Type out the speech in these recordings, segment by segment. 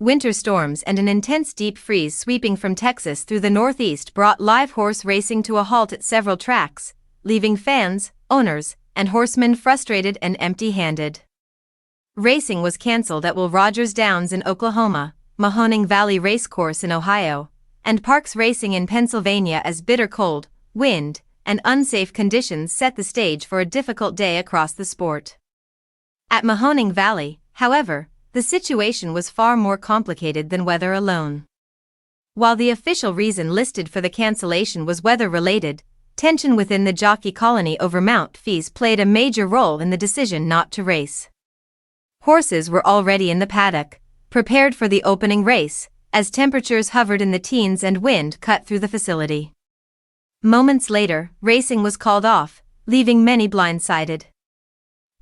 Winter storms and an intense deep freeze sweeping from Texas through the Northeast brought live horse racing to a halt at several tracks, leaving fans, owners, and horsemen frustrated and empty-handed. Racing was canceled at Will Rogers Downs in Oklahoma, Mahoning Valley Race Course in Ohio, and Parx Racing in Pennsylvania as bitter cold, wind, and unsafe conditions set the stage for a difficult day across the sport. At Mahoning Valley, however, the situation was far more complicated than weather alone. While the official reason listed for the cancellation was weather-related, tension within the jockey colony over mount fees played a major role in the decision not to race. Horses were already in the paddock, prepared for the opening race, as temperatures hovered in the teens and wind cut through the facility. Moments later, racing was called off, leaving many blindsided.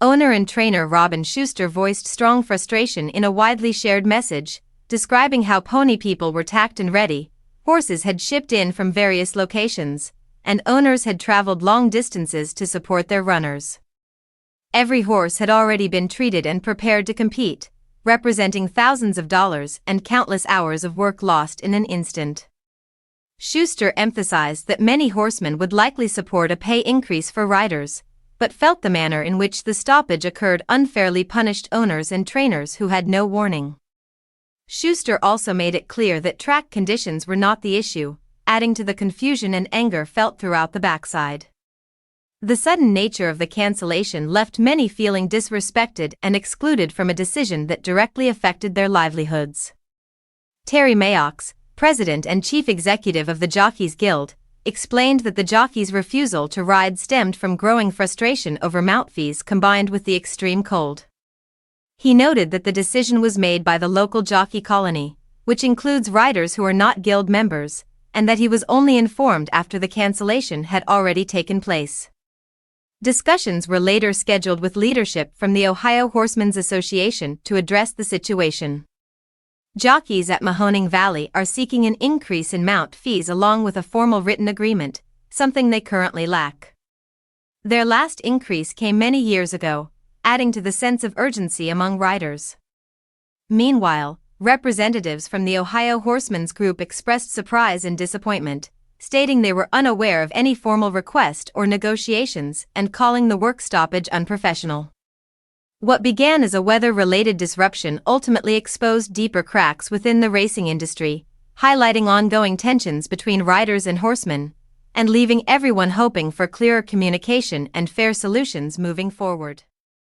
Owner and trainer Robin Schuster voiced strong frustration in a widely shared message, describing how pony people were tacked and ready, horses had shipped in from various locations, and owners had traveled long distances to support their runners. Every horse had already been treated and prepared to compete, representing thousands of dollars and countless hours of work lost in an instant. Schuster emphasized that many horsemen would likely support a pay increase for riders, but felt the manner in which the stoppage occurred unfairly punished owners and trainers who had no warning. Schuster also made it clear that track conditions were not the issue, adding to the confusion and anger felt throughout the backside. The sudden nature of the cancellation left many feeling disrespected and excluded from a decision that directly affected their livelihoods. Terry Meyocks, president and chief executive of the Jockeys Guild, explained that the jockeys' refusal to ride stemmed from growing frustration over mount fees combined with the extreme cold. He noted that the decision was made by the local jockey colony, which includes riders who are not guild members, and that he was only informed after the cancellation had already taken place. Discussions were later scheduled with leadership from the Ohio Horsemen's Association to address the situation. Jockeys at Mahoning Valley are seeking an increase in mount fees along with a formal written agreement, something they currently lack. Their last increase came many years ago, adding to the sense of urgency among riders. Meanwhile, representatives from the Ohio Horsemen's Group expressed surprise and disappointment, stating they were unaware of any formal request or negotiations and calling the work stoppage unprofessional. What began as a weather-related disruption ultimately exposed deeper cracks within the racing industry, highlighting ongoing tensions between riders and horsemen, and leaving everyone hoping for clearer communication and fair solutions moving forward.